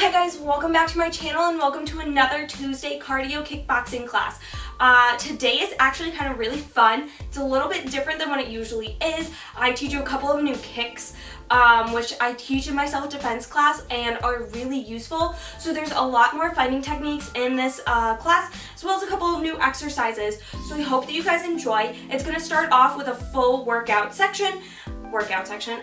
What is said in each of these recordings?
Hi guys, welcome back to my channel and welcome to another Tuesday cardio kickboxing class. Today is actually kind of really fun. It's a little bit different than what it usually is. I teach you a couple of new kicks, which I teach in my self-defense class and are really useful. So there's a lot more fighting techniques in this class, as well as a couple of new exercises. So I hope that you guys enjoy. It's going to start off with a full workout section,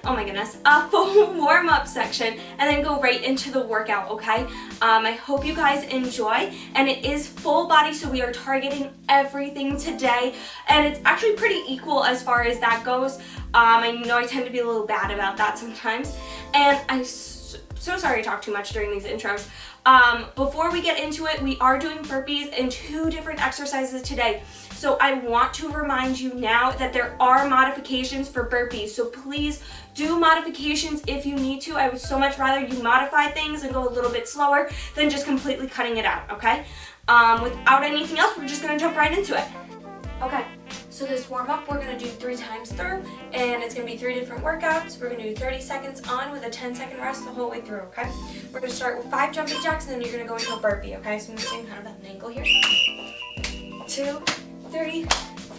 oh my goodness, a full warm-up section, and then go right into the workout, okay? I hope you guys enjoy, and it is full body, so we are targeting everything today, and it's actually pretty equal as far as that goes. I know I tend to be a little bad about that sometimes, and I'm so sorry to talk too much during these intros. Before we get into it, we are doing burpees and 2 different exercises today. So I want to remind you now that there are modifications for burpees. So please do modifications if you need to. I would so much rather you modify things and go a little bit slower than just completely cutting it out, okay? Without anything else, we're just gonna jump right into it. Okay, so this warm up we're gonna do 3 times through, and it's gonna be 3 different workouts. We're gonna do 30 seconds on with a 10-second rest the whole way through, okay? We're gonna start with 5 jumping jacks, and then you're gonna go into a burpee, okay? So I'm gonna stand kind of at an angle here. 2, 3,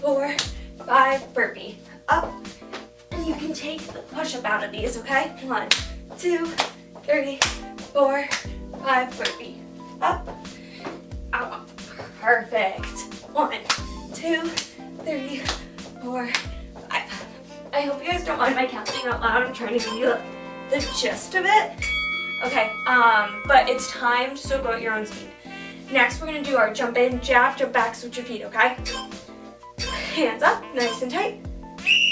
4, 5, burpee. Up, and you can take the push-up out of these, okay? 1, 2, 3, 4, 5, burpee. Up, out, perfect. 1, 2, 3, 4, 5. I hope you guys don't mind my counting out loud. I'm trying to give you the gist of it. Okay, but it's timed, so go at your own speed. Next, we're gonna do our jump in, jump back, switch your feet, okay? Hands up, nice and tight.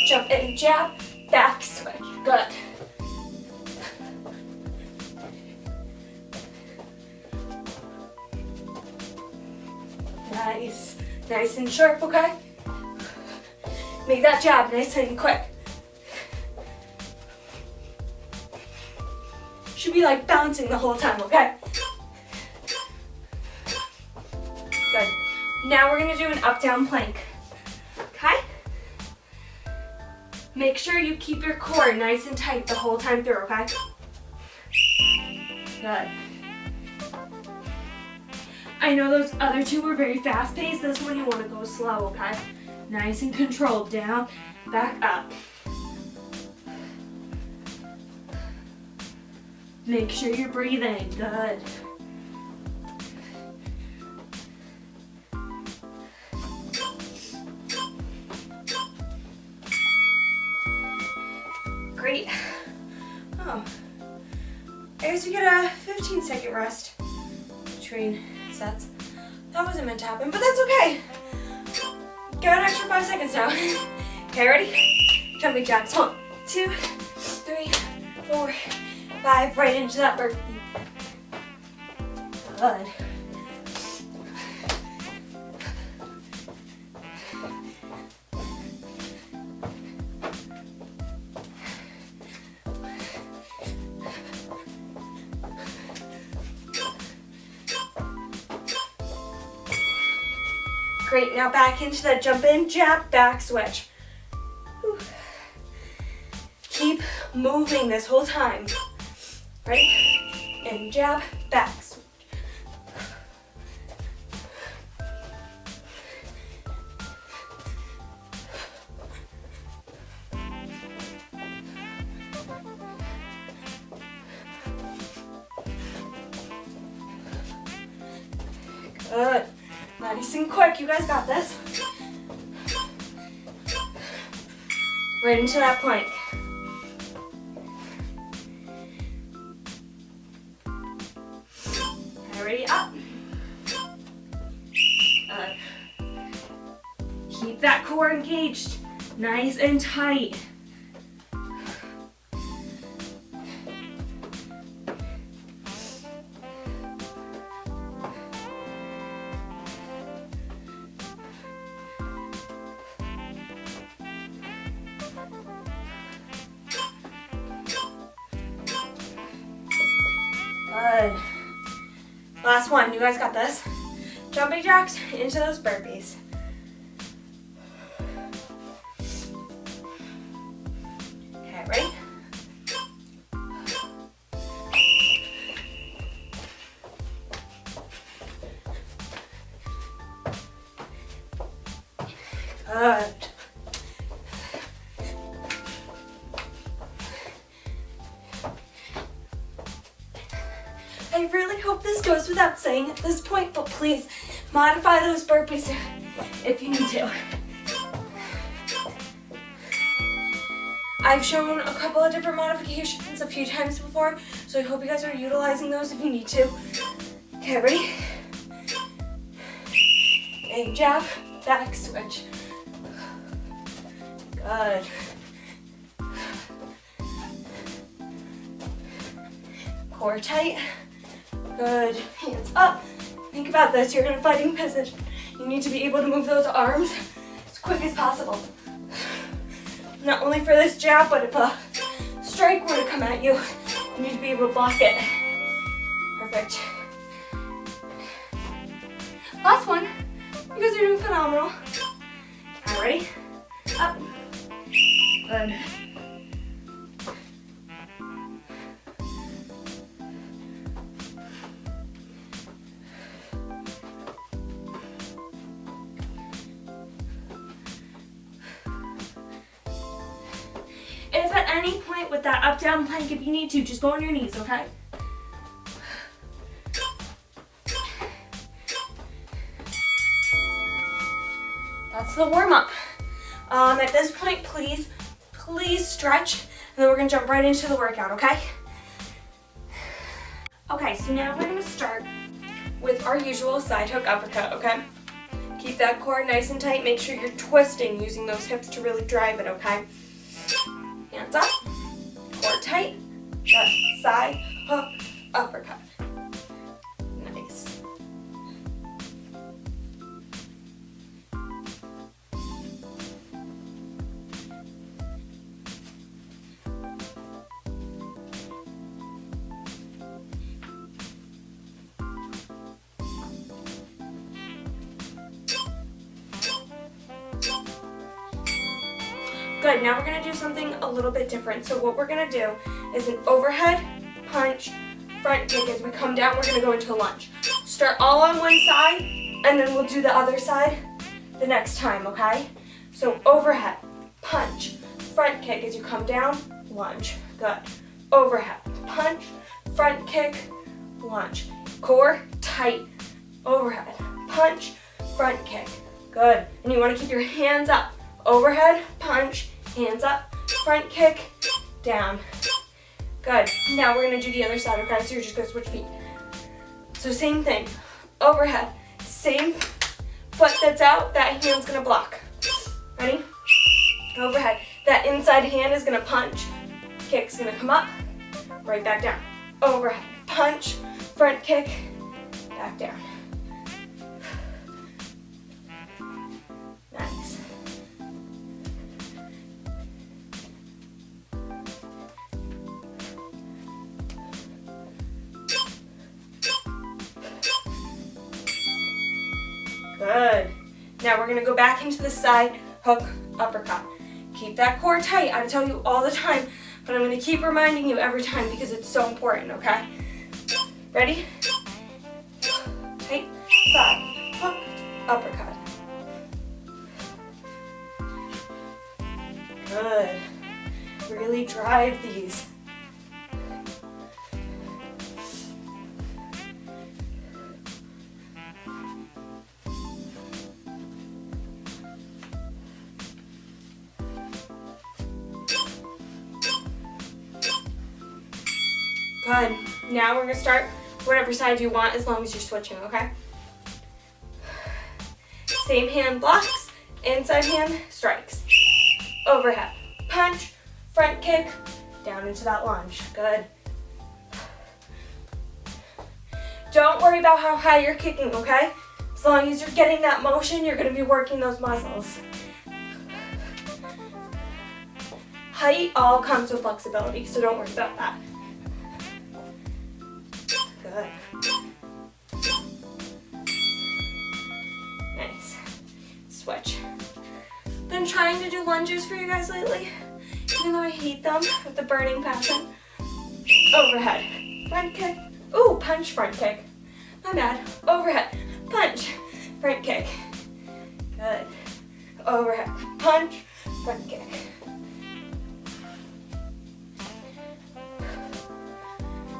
Jump in, jab, back, switch. Good. Nice. Nice and sharp, okay? Make that jab nice and quick. Should be like bouncing the whole time, okay? Good. Now we're gonna do an up-down plank. Okay? Make sure you keep your core nice and tight the whole time through, okay? Good. I know those other 2 were very fast-paced. This one you want to go slow, okay? Nice and controlled. Down, back up. Make sure you're breathing. Good. Great. Oh. I guess we get a 15-second rest between sets. That wasn't meant to happen, but that's okay. Get an extra 5 seconds now. Okay, ready? Jumping jacks. 1, 2, 3, 4, 5. Right into that burpee. Good. Great, now back into that jump in, jab, back switch. Whew. Keep moving this whole time. Ready? And jab, back switch. Good. Nice and quick, you guys got this. Right into that plank. Okay, ready, up. Keep that core engaged, nice and tight. Good. Last one, you guys got this. Jumping jacks into those burpees. Okay, ready? Good. I really hope this goes without saying at this point, but please modify those burpees if you need to. I've shown a couple of different modifications a few times before, so I hope you guys are utilizing those if you need to. Okay, ready? And jab, back, switch. Good. Core tight. Good. Hands up. Think about this. You're in a fighting position. You need to be able to move those arms as quick as possible. Not only for this jab, but if a strike were to come at you, you need to be able to block it. Perfect. Last one. You guys are doing phenomenal. All right, ready? Up. Good. And if at any point with that up-down plank, if you need to, just go on your knees, okay? That's the warm-up. At this point, please stretch, and then we're gonna jump right into the workout, okay? Okay, so now we're gonna start with our usual side hook uppercut, okay? Keep that core nice and tight. Make sure you're twisting using those hips to really drive it, okay? Hands up, core tight, good. Side hook uppercut. Nice. Good, now we're gonna do something a little bit different. So what we're gonna do is an overhead punch, front kick. As we come down, we're gonna go into a lunge. Start all on one side, and then we'll do the other side the next time, okay? So overhead, punch, front kick. As you come down, lunge. Good. Overhead, punch, front kick, lunge. Core tight. Overhead, punch, front kick. Good. And you wanna keep your hands up. Overhead, punch, hands up, front kick, down. Good. Now we're gonna do the other side, okay? So you're just gonna switch feet. So same thing. Overhead, same foot that's out, that hand's gonna block. Ready? Overhead. That inside hand is gonna punch. Kick's gonna come up, right back down. Overhead, punch, front kick, back down. Nice. Good. Now we're gonna go back into the side hook uppercut. Keep that core tight. I tell you all the time, but I'm gonna keep reminding you every time because it's so important, okay? Ready? Tight, side, hook, uppercut. Good. Really drive these. Good. Now we're gonna start whatever side you want as long as you're switching, okay? Same hand blocks, inside hand strikes. Overhead, punch, front kick, down into that lunge. Good. Don't worry about how high you're kicking, okay? As long as you're getting that motion, you're gonna be working those muscles. Height all comes with flexibility, so don't worry about that. Good. Nice. Switch. Been trying to do lunges for you guys lately, even though I hate them with the burning passion. Overhead, front kick. Ooh, punch, front kick. My bad. Overhead, punch, front kick. Good. overhead punch, front kick.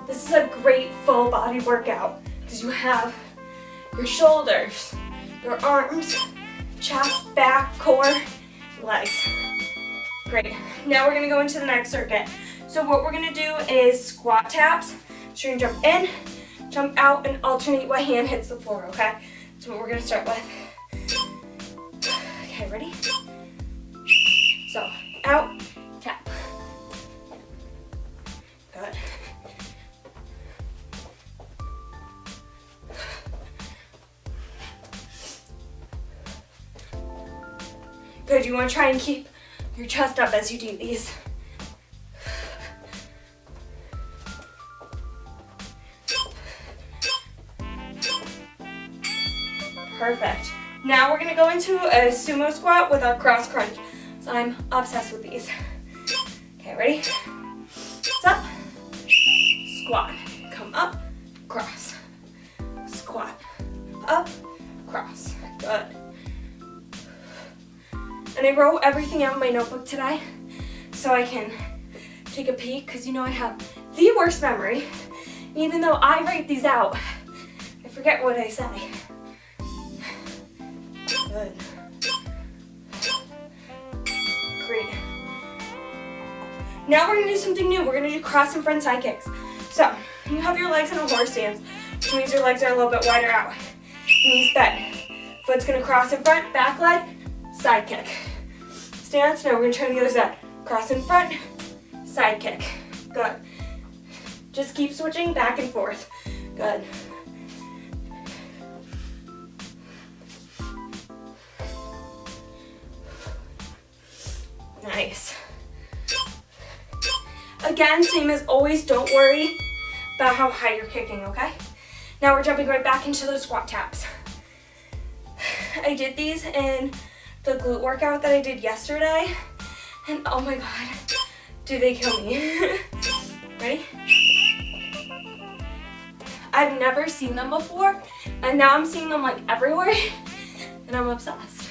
This is a great full body workout because you have your shoulders, your arms, chest, back, core, legs. Great. Now we're gonna go into the next circuit. So what we're gonna do is squat taps. So you're gonna jump in, jump out, and alternate what hand hits the floor, okay? That's what we're gonna start with. Okay, ready? So, out, tap. Good. Good, you wanna try and keep your chest up as you do these. Perfect. Now we're gonna go into a sumo squat with our cross crunch. So I'm obsessed with these. Okay, ready? It's up, squat, come up, cross, squat, up, cross, good. And I wrote everything out in my notebook today so I can take a peek because you know I have the worst memory. And even though I write these out, I forget what I say. Good. Great. Now we're gonna do something new. We're gonna do cross and front side kicks. So you have your legs in a horse stance, which means your legs are a little bit wider out. Knees bent. Foot's gonna cross in front, back leg, side kick. Stance, now we're gonna turn the other side. Cross in front, side kick. Good. Just keep switching back and forth. Good. Nice. Again, same as always, don't worry about how high you're kicking, okay? Now we're jumping right back into those squat taps. I did these in the glute workout that I did yesterday, and oh my god, do they kill me. Ready? I've never seen them before, and now I'm seeing them like everywhere, and I'm obsessed.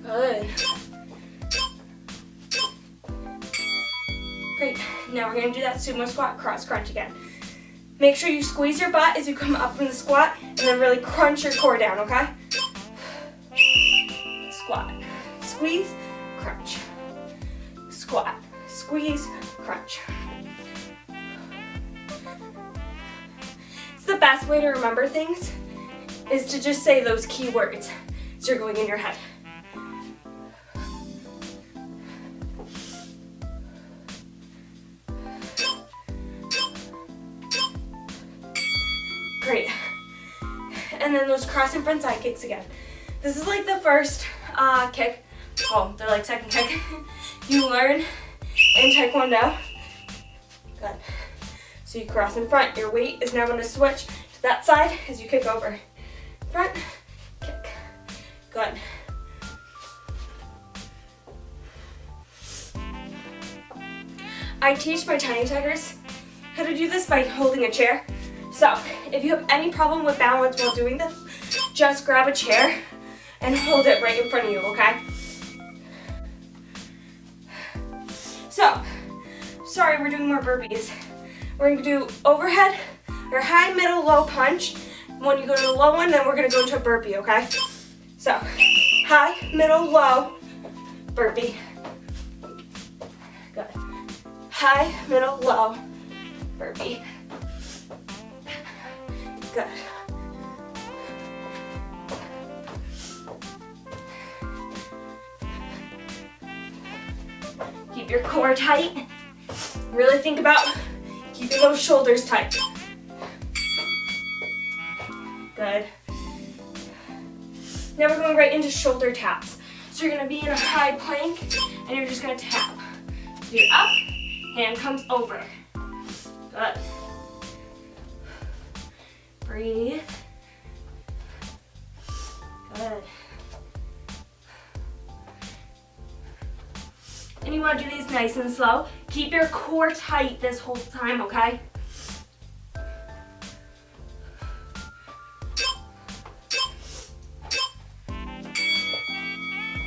Good. Great. Now we're going to do that sumo squat cross crunch again. Make sure you squeeze your butt as you come up from the squat and then really crunch your core down, okay? Squat. Squeeze, crunch. Squat. Squeeze, crunch. It's the best way to remember things is to just say those key words as you're going in your head. Great. And then those cross and front side kicks again. This is like the first kick. Well, they're like second kick. You learn in Tae Kwon Do. Good. So you cross in front. Your weight is now going to switch to that side as you kick over. Front, kick. Good. I teach my tiny tigers how to do this by holding a chair. So, if you have any problem with balance while doing this, just grab a chair and hold it right in front of you, okay? So, sorry, we're doing more burpees. We're gonna do overhead, or high, middle, low punch. When you go to the low one, then we're gonna go into a burpee, okay? So, high, middle, low, burpee. Good. High, middle, low, burpee. Good. Keep your core tight. Really think about keeping those shoulders tight. Good. Now we're going right into shoulder taps. So you're gonna be in a high plank and you're just gonna tap. So you're up, hand comes over. Good. Breathe. Good. you want to do these nice and slow. Keep your core tight this whole time, okay?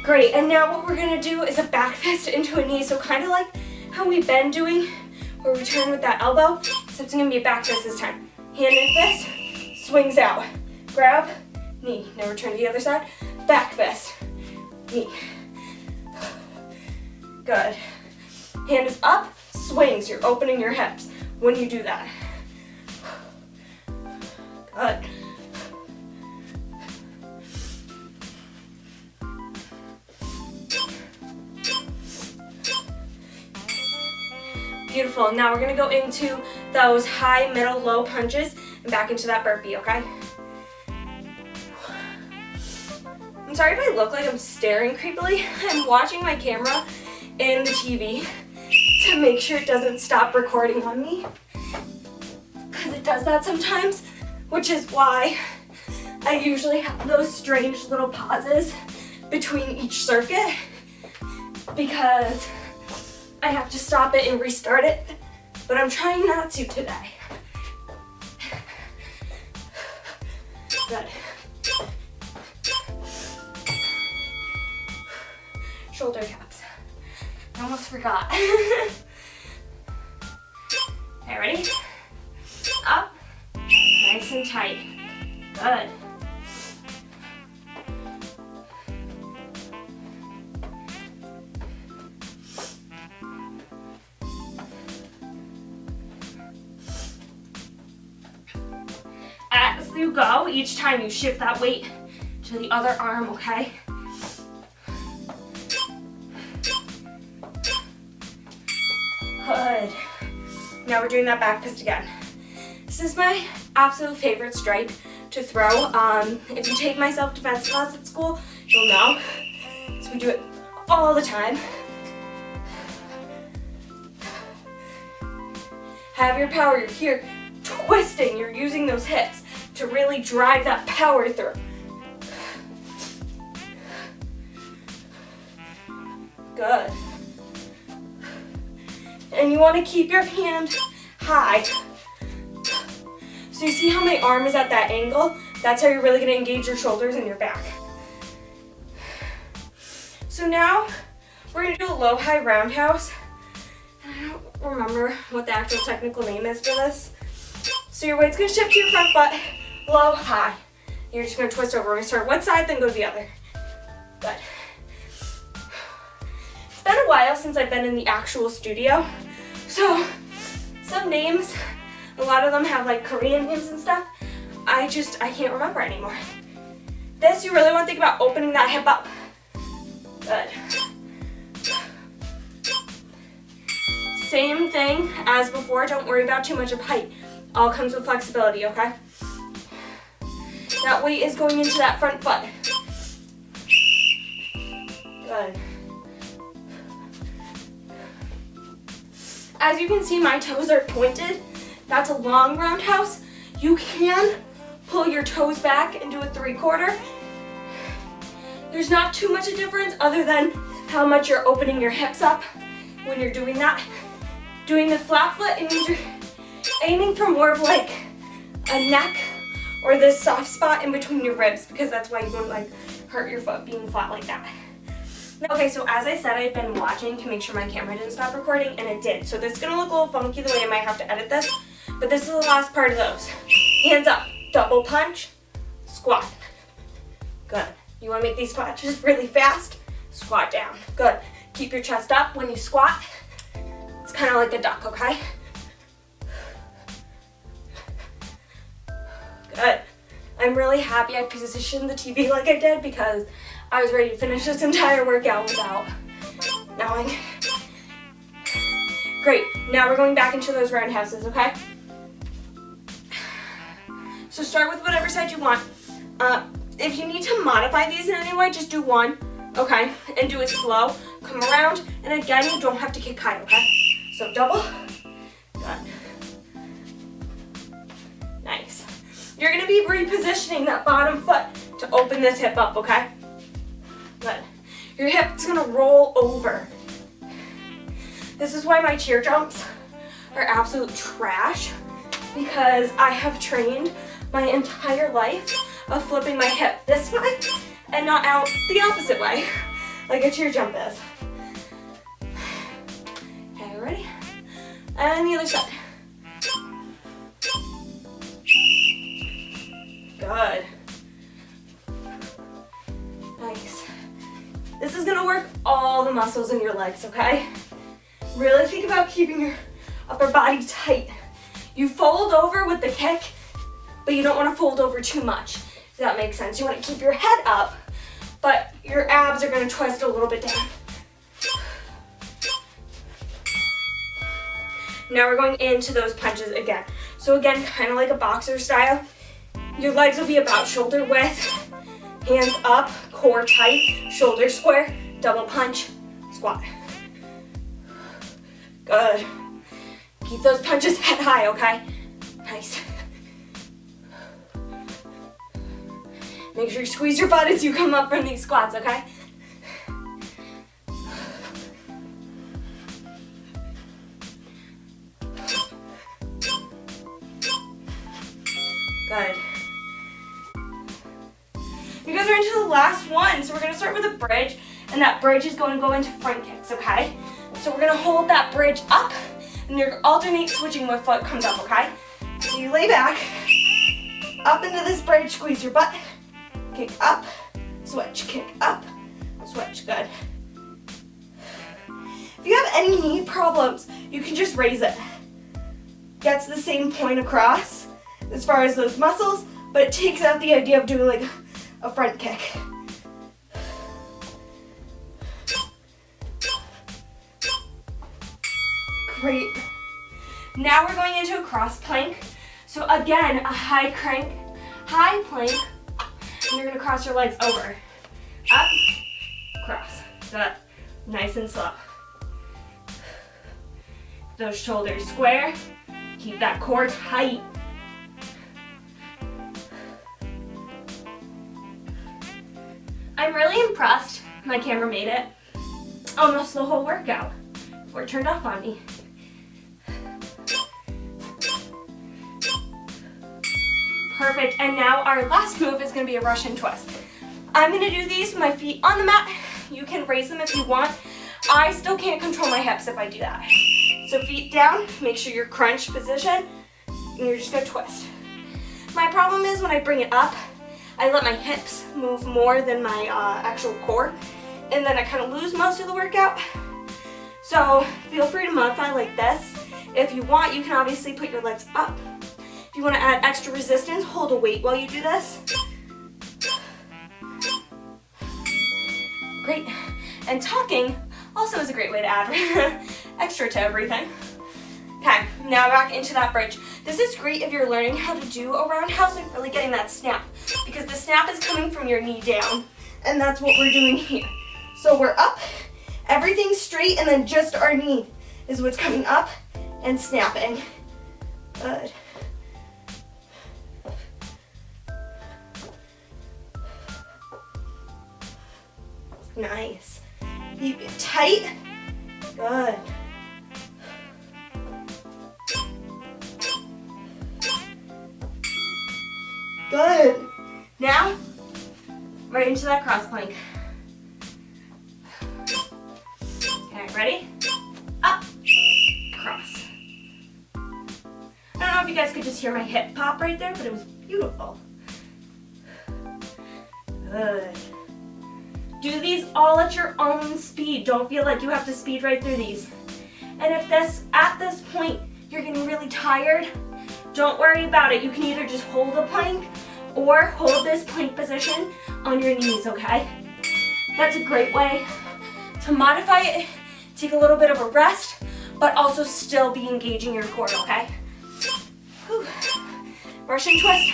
Great, and now what we're gonna do is a back fist into a knee. So kind of like how we've been doing, where we turn with that elbow, except it's gonna be a back fist this time. Hand and fist, swings out. Grab, knee. Now return to the other side. Back fist, knee. Good. Hand is up, swings. You're opening your hips when you do that. Good. Beautiful. Now we're going to go into those high, middle, low punches and back into that burpee, okay? I'm sorry if I look like I'm staring creepily. I'm watching my camera and the TV to make sure it doesn't stop recording on me, because it does that sometimes, which is why I usually have those strange little pauses between each circuit, because I have to stop it and restart it, but I'm trying not to today. Good. Shoulder taps. I almost forgot. Okay, ready? Up. Nice and tight. Good. As you go, each time you shift that weight to the other arm, okay? Good. Now we're doing that back fist again. This is my absolute favorite strike to throw. If you take my self-defense class at school, you'll know. So we do it all the time. Have your power. You're here twisting. You're using those hips to really drive that power through. Good. And you want to keep your hand high. So you see how my arm is at that angle? That's how you're really going to engage your shoulders and your back. So now we're going to do a low-high roundhouse. I don't remember what the actual technical name is for this. So your weight's going to shift to your front foot, low, high. You're just going to twist over. We're going to start one side, then go to the other. Good. It's been a while since I've been in the actual studio. So some names, a lot of them have like Korean names and stuff. I can't remember anymore. This, you really want to think about opening that hip up. Good. Same thing as before. Don't worry about too much of height. All comes with flexibility, okay? That weight is going into that front foot. Good. As you can see, my toes are pointed. That's a long roundhouse. You can pull your toes back and do a 3/4. There's not too much of a difference other than how much you're opening your hips up when you're doing that. Doing the flat foot, it means you're aiming for more of like a neck or this soft spot in between your ribs, because that's why you won't like hurt your foot being flat like that. Okay, so as I said, I've been watching to make sure my camera didn't stop recording, and it did. So this is gonna look a little funky the way I might have to edit this, but this is the last part of those. Hands up, double punch, squat. Good. You wanna make these punches really fast? Squat down. Good. Keep your chest up when you squat. It's kind of like a duck, okay? Good. I'm really happy I positioned the TV like I did, because I was ready to finish this entire workout without knowing. Great. Now we're going back into those roundhouses, okay? So start with whatever side you want. If you need to modify these in any way, just do one, okay? And do it slow. Come around, and again, you don't have to kick high, okay? So double. Good. Nice. You're gonna be repositioning that bottom foot to open this hip up, okay? Good. Your hip's gonna roll over. This is why my cheer jumps are absolute trash, because I have trained my entire life of flipping my hip this way and not out the opposite way, like a cheer jump is. Okay, ready? And the other side. Good. Nice. This is gonna work all the muscles in your legs, okay? Really think about keeping your upper body tight. You fold over with the kick, but you don't want to fold over too much, if that makes sense. You want to keep your head up, but your abs are going to twist a little bit down. Now we're going into those punches again. So again, kind of like a boxer style. Your legs will be about shoulder width, hands up, core tight, shoulder square, double punch, squat. Good. Keep those punches head high, okay? Nice. Make sure you squeeze your butt as you come up from these squats, okay? Good. You guys are into the last one, so we're gonna start with a bridge, and that bridge is going to go into front kicks, okay? So we're gonna hold that bridge up, and you're alternate switching what foot comes up, okay? So you lay back, up into this bridge, squeeze your butt, kick up, switch, kick up, switch, good. If you have any knee problems, you can just raise it. Gets the same point across as far as those muscles, but it takes out the idea of doing like a front kick. Great. Now we're going into a cross plank. So again, a high plank, and you're gonna cross your legs over. Up, cross. Good. Nice and slow. Those shoulders square. Keep that core tight. I'm really impressed my camera made it almost the whole workout before it turned off on me. Perfect, and now our last move is gonna be a Russian twist. I'm gonna do these with my feet on the mat. You can raise them if you want. I still can't control my hips if I do that. So feet down, make sure you're crunch position, and you're just gonna twist. My problem is when I bring it up, I let my hips move more than my actual core, and then I kind of lose most of the workout. So feel free to modify like this. If you want, you can obviously put your legs up. If you want to add extra resistance, hold a weight while you do this. Great. And talking also is a great way to add extra to everything. Okay, now back into that bridge. This is great if you're learning how to do a roundhouse and really getting that snap, because the snap is coming from your knee down, and that's what we're doing here. So we're up, everything's straight, and then just our knee is what's coming up and snapping. Good. Nice. Keep it tight. Good. Good. Now, right into that cross plank. Okay, ready? Up, cross. I don't know if you guys could just hear my hip pop right there, but it was beautiful. Good. Do these all at your own speed. Don't feel like you have to speed right through these. And if at this point you're getting really tired, don't worry about it. You can either just hold a plank or hold this plank position on your knees, okay? That's a great way to modify it, take a little bit of a rest, but also still be engaging your core, okay? Whew. Russian twist.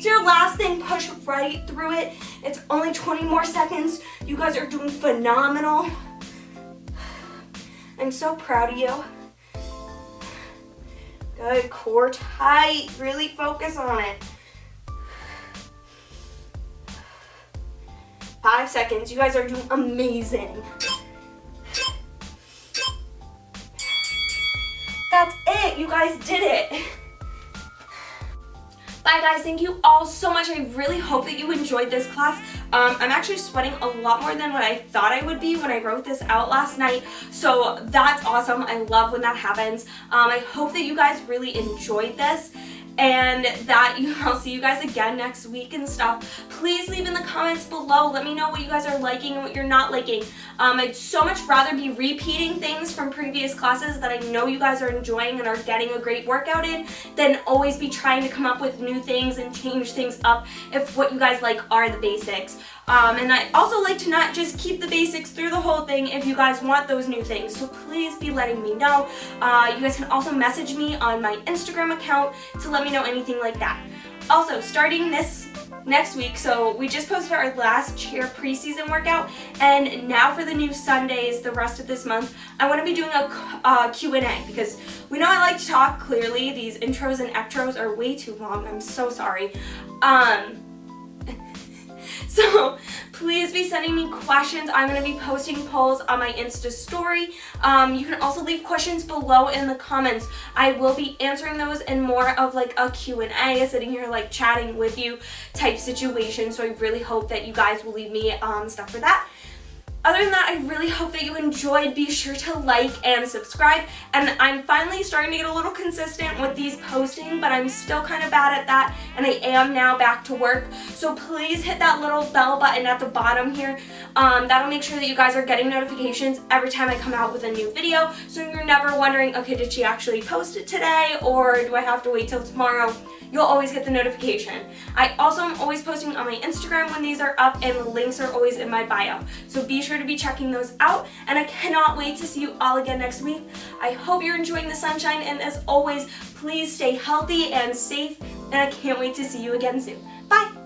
So your last thing, push right through it. It's only 20 more seconds. You guys are doing phenomenal. I'm so proud of you. Good, core tight. Really focus on it. 5 seconds. You guys are doing amazing. it. You guys did it. Bye guys, thank you all so much. I really hope that you enjoyed this class. I'm actually sweating a lot more than what I thought I would be when I wrote this out last night. So that's awesome. I love when that happens. I hope that you guys really enjoyed this, and that I'll see you guys again next week and stuff. Please leave in the comments below. Let me know what you guys are liking and what you're not liking. I'd so much rather be repeating things from previous classes that I know you guys are enjoying and are getting a great workout in than always be trying to come up with new things and change things up if what you guys like are the basics. And I also like to not just keep the basics through the whole thing if you guys want those new things. So please be letting me know. You guys can also message me on my Instagram account to let me know anything like that. Also, starting this next week, so we just posted our last cheer preseason workout, and now for the new Sundays the rest of this month, I want to be doing a Q&A, because we know I like to talk clearly. These intros and extros are way too long. I'm so sorry. So please be sending me questions. I'm going to be posting polls on my Insta story. You can also leave questions below in the comments. I will be answering those in more of like a Q&A, sitting here like chatting with you type situation. So I really hope that you guys will leave me stuff for that. Other than that, I really hope that you enjoyed. Be sure to like and subscribe. And I'm finally starting to get a little consistent with these posting, but I'm still kind of bad at that, and I am now back to work. So please hit that little bell button at the bottom here. That'll make sure that you guys are getting notifications every time I come out with a new video, so you're never wondering, okay, did she actually post it today, or do I have to wait till tomorrow? You'll always get the notification. I also am always posting on my Instagram when these are up, and the links are always in my bio. So be sure to be checking those out, and I cannot wait to see you all again next week. I hope you're enjoying the sunshine, and as always, please stay healthy and safe, and I can't wait to see you again soon. Bye!